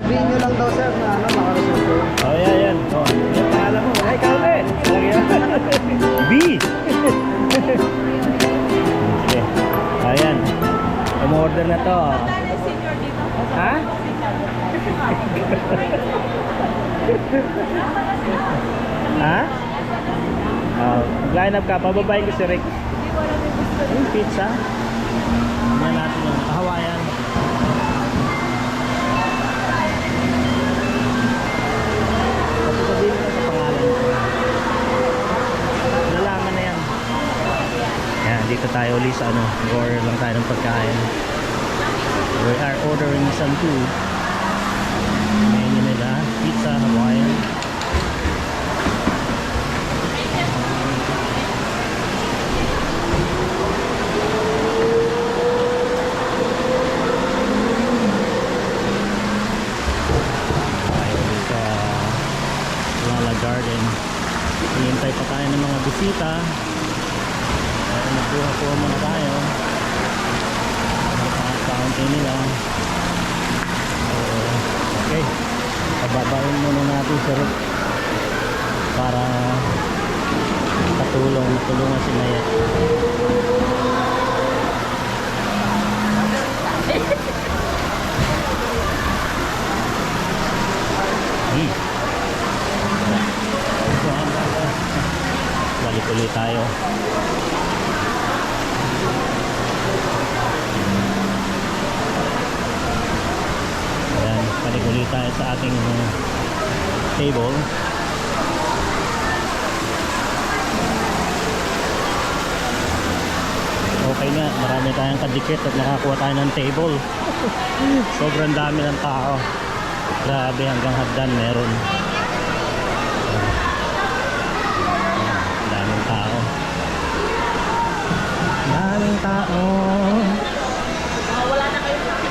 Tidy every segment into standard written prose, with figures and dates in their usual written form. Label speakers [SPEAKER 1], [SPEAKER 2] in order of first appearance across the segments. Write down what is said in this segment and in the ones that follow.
[SPEAKER 1] Sabihin nyo lang daw sir na ano, makareserve ko.
[SPEAKER 2] Oh, yan. Oh, yan pangalan mo. Ay, ikaw ulit. B. Sige. Ayan. Umorder na to. Ha? Ha? Line up ka. Pababayin ko si Rick. Yung pizza. Yan natin yung Hawaiian. Sabihin ko sa pangalan ko. Lalaman na yan. Yan, dito tayo ulit sa ano. Order lang tayo ng pagkain. We are ordering some food. Menu nila. Pizza, Hawaiian. Garden. Hihintay pa tayo ng mga bisita. Kaya magbuha-buha muna tayo. Fountain nila. Okay. Pababain muna natin siya para tulungan si Naya. Balik ulit tayo. Ayan, balik ulit tayo sa ating table. Okay nga, marami tayong kadikit at nakakuha tayo ng table. Sobrang dami ng tao. Grabe, hanggang hagdan meron. Daming tao.
[SPEAKER 3] Wala na kayo
[SPEAKER 2] si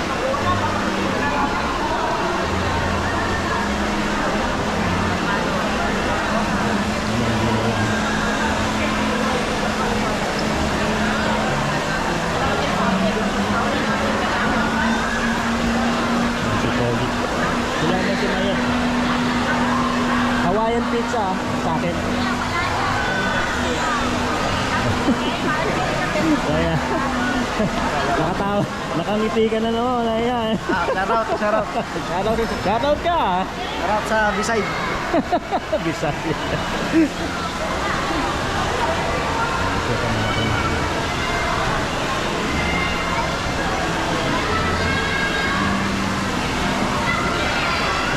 [SPEAKER 2] Pogi. Sila na si Maya. Hawaiian pizza sa akin. Kaya nakatawa, nakangiti ka na naman. Ayan.
[SPEAKER 1] Shoutout.
[SPEAKER 2] Shoutout ka.
[SPEAKER 1] Shoutout sa Beside.
[SPEAKER 2] Bisaya.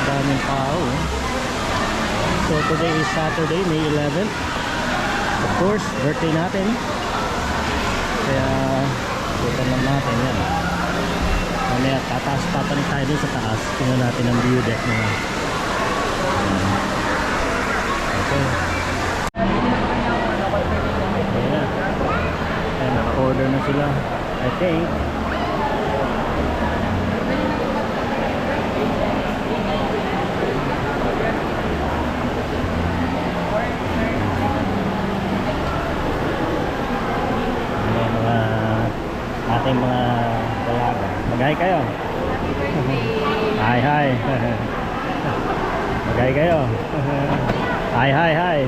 [SPEAKER 2] Daming tao. So today is Saturday, May 11th. Of course, birthday natin. Kaya sukan lang natin yan. Mamaya tataas-tatanik tayo dun sa taas. Tingnan natin ang view deck nila. Okay. Ayan na. Ayan, naka-order na sila. I think. Ating mga dalaga. Mag-hi kayo. Hi. Mag-hi kayo. Hi.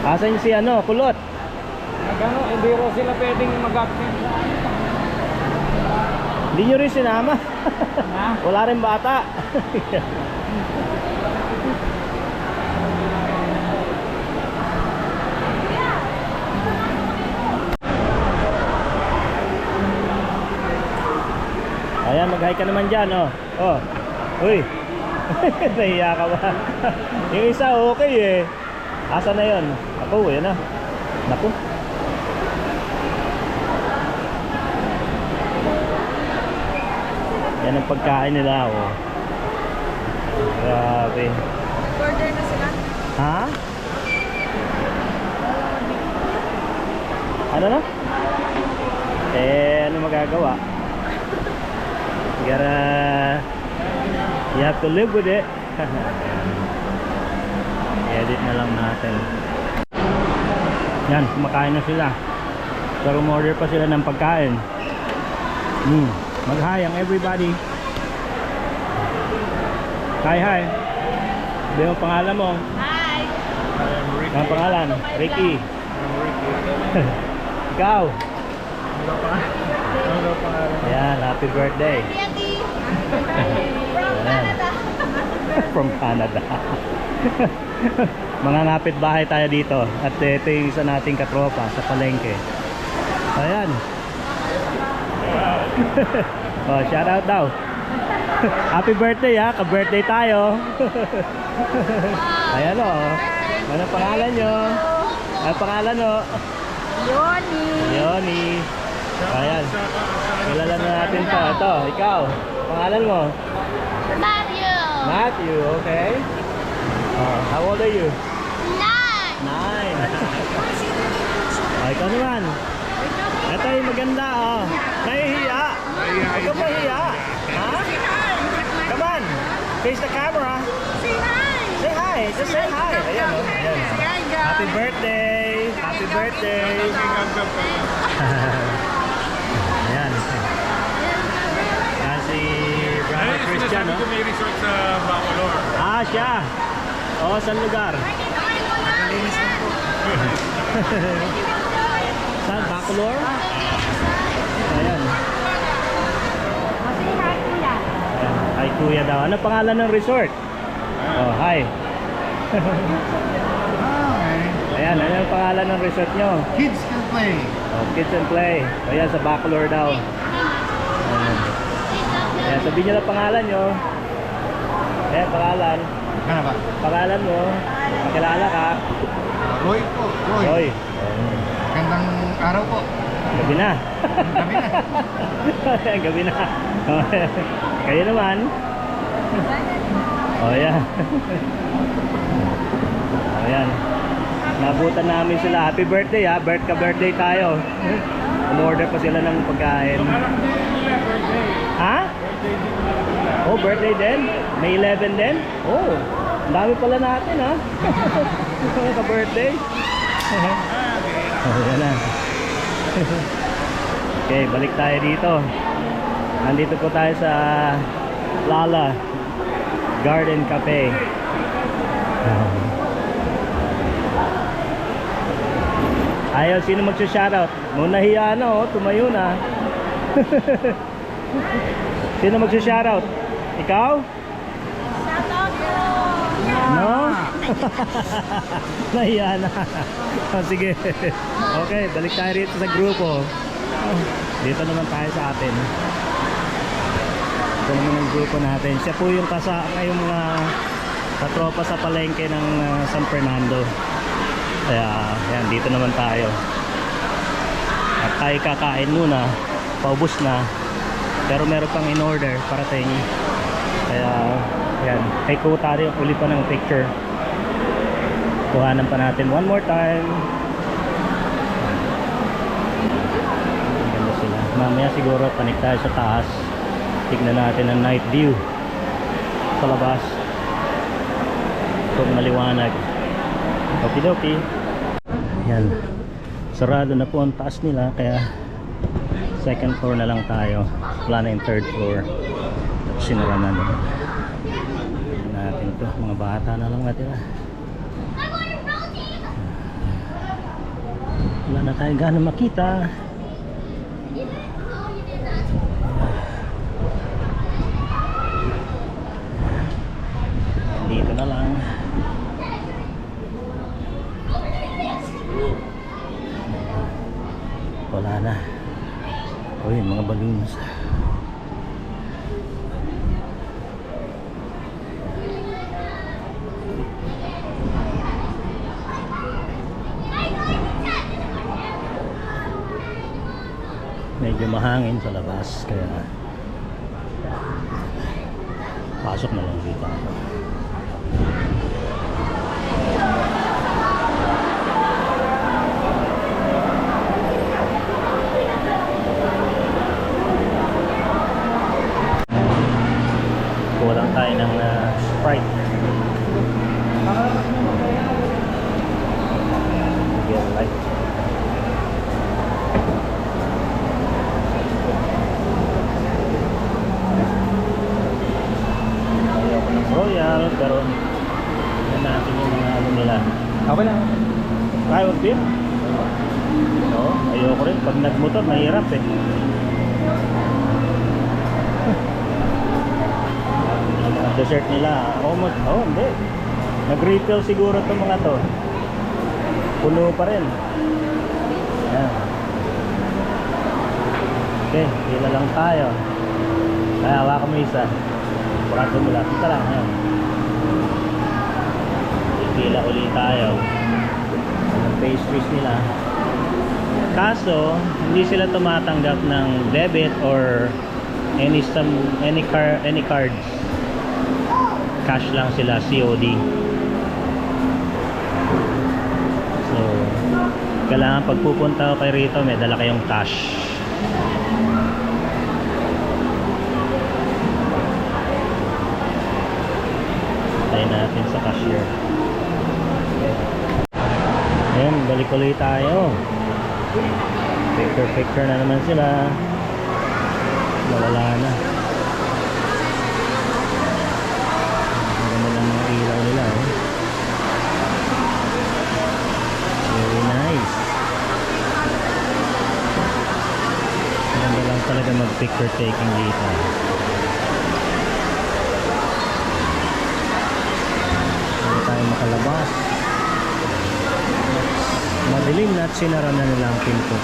[SPEAKER 2] Asan si ano, kulot?
[SPEAKER 1] Nagano, hindi ro sila pwedeng mag-active.
[SPEAKER 2] Hindi nyo rin sinama. Wala rin bata. Ayan, mag-hi ka naman dyan, oh. Oh. Uy. Nahiya ka ba? Yung isa, okay eh. Asa na yun? Ako, yan na. Naku. Yan ang pagkain nila, oh. Grabe.
[SPEAKER 3] order na sila.
[SPEAKER 2] Ha? Ano na? Ano magagawa? You have to live with it. Edit na lang natin. Yan, kumakain na sila. Pero umorder pa sila ng pagkain. Maghayang everybody. Hi, hi. Sabi mo pangalan mo.
[SPEAKER 3] Hi!
[SPEAKER 1] I'm Ricky.
[SPEAKER 2] Ang pangalan? Ricky.
[SPEAKER 1] I'm Ricky.
[SPEAKER 2] Ikaw.
[SPEAKER 1] Ano pa? Ano pa?
[SPEAKER 2] Ayan, happy birthday.
[SPEAKER 3] Yeti! From
[SPEAKER 2] Ayan.
[SPEAKER 3] Canada!
[SPEAKER 2] From Canada. Mga ngapit bahay tayo dito. At ito yung isa nating katropa sa palengke. Ayan. Oh, shout out daw. Happy birthday ha, ka-birthday tayo. Ayan o. Ano pangalan nyo? Ano pangalan o?
[SPEAKER 3] Yoni!
[SPEAKER 2] Leonie. Ayan. Kilala na natin to. Ito, ikaw. Pangalan mo?
[SPEAKER 3] Matthew!
[SPEAKER 2] Matthew, okay. How old are you?
[SPEAKER 3] 9!
[SPEAKER 2] 9. Ikaw naman. Ito yung maganda oh. Nahihiya. Huwag ka mahiya. Ha? Come on. Face the camera.
[SPEAKER 3] Say hi!
[SPEAKER 2] Say hi. Just say hi. Ayan oh. Ayan. Happy birthday. Happy birthday. Ayan. Yan si Brother Christian oh.
[SPEAKER 1] May resort sa Bacolor.
[SPEAKER 2] Ah, siya. Oo, saan lugar?
[SPEAKER 1] Nakalinis lang po.
[SPEAKER 2] Saan? Bacolor? Ayan.
[SPEAKER 3] Say hi, kuya!
[SPEAKER 2] Ayan. Hi kuya daw. Ano pangalan ng resort? Oh, hi. Ayan, ano yung pangalan ng resort nyo?
[SPEAKER 1] Kids can play.
[SPEAKER 2] Oh, Kids and Play. Ayan, sa Bacolor daw. Ayan. Ayan, sabihin nyo na pangalan nyo. Ayan, pangalan.
[SPEAKER 1] Ano ba?
[SPEAKER 2] Pangalan mo. Pakilala ka.
[SPEAKER 1] Roy po. Roy.
[SPEAKER 2] Roy.
[SPEAKER 1] Gandang araw po.
[SPEAKER 2] Gabi na.
[SPEAKER 1] Gabi na.
[SPEAKER 2] Gabi na. Kayo naman. Oh, yeah. Oh, yan. Nabutan namin sila. Happy birthday ha. Birthday tayo. Umorder pa sila ng pagkain. Ha? Oh, birthday din? May 11 din? Oh, ang dami pala natin ha. Ka-birthday. Oh, yan na. Okay, balik tayo dito. Nandito po tayo sa Lala Garden Cafe. Ayaw, sino magsa-shoutout? Muna hiya na oh, tumayo na. Sino magsa-shoutout? Ikaw?
[SPEAKER 3] Shoutout po!
[SPEAKER 2] No? Nahiya na. Oh, sige. Okay, balik tayo rito sa grupo. Dito naman tayo sa atin. Ito naman yung grupo natin. Siya po yung yung mga katropa sa palengke ng San Fernando. Kaya, yan, dito naman tayo. At tayo kakain muna. Paubos na. Pero meron pang in order parating. Kaya, yan. Kay Kutari uli pa ng picture. Kuhanan pa natin one more time. Ganda sila. Mamaya siguro panik tayo sa taas. Tignan natin ang night view sa labas. Kung maliwanag. Okidoki. Yan. Sarado na po ang taas nila. Kaya second floor na lang tayo. Wala na yung third floor. Sinara na doon. Natin to. Mga bata na lang natira. Wala na tayo gano'ng makita. Dito na lang. Wala na. Uy, mga balloons. Medyo mahangin sa labas kaya pasok na lang dito ako. Kulang tayo ng Sprite. Get light. Royal, pero yan natin yung mga ano nila.
[SPEAKER 1] Okay lang.
[SPEAKER 2] Kaya mo beer? Oo, ayoko rin. Pag nagmotor, mahirap eh. Ang dessert nila, hindi. Nag-refill siguro itong mga to. Puno pa rin. Ayan. Okay, hila lang tayo. Kaya hawakan mo isa. Burato mo lang. Kita lang, ayan. Hila ulit tayo. Ang pastries nila. Kaso, hindi sila tumatanggap ng debit or any cards. Cash lang sila, COD. So, kailangan pag pupunta ko kay Rito, may dala kayong cash. Tayo natin sa cashier. Ayan, balik ulit tayo. Picture na naman sila. Nawala na. Ang ganda ng mga ilaw nila, oh. Very nice. Ganda lang talaga mag picture taking dito. Hindi tayo makalabas. Madilim na at sinara na nila ang pinto.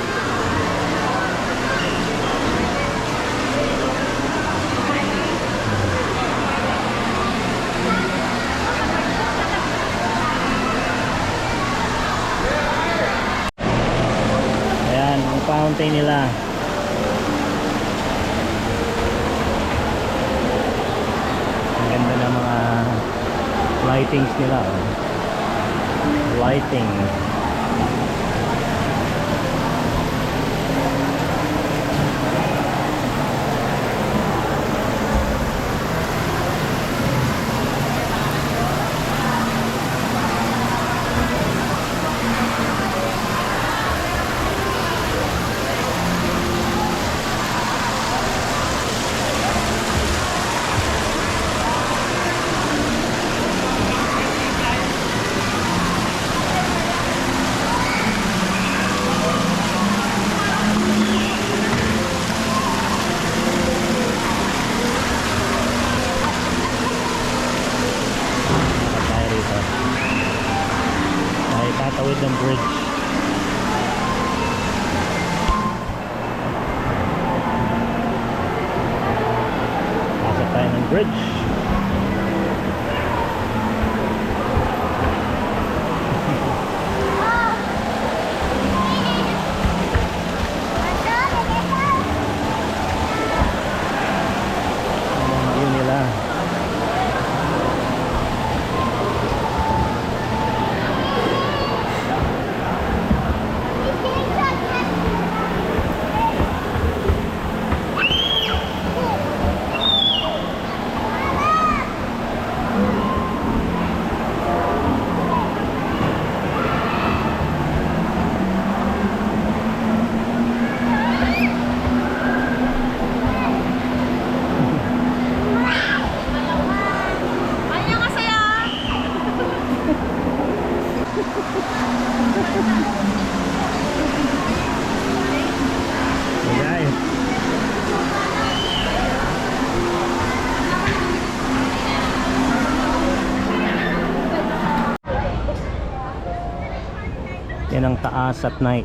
[SPEAKER 2] Ayan, ang fountain nila. Ang ganda ng mga lightings nila, oh. Lighting. Tatawid ng bridge. Pasok tayo ng bridge. Ang view nila. Ayan. Yan ang taas at night.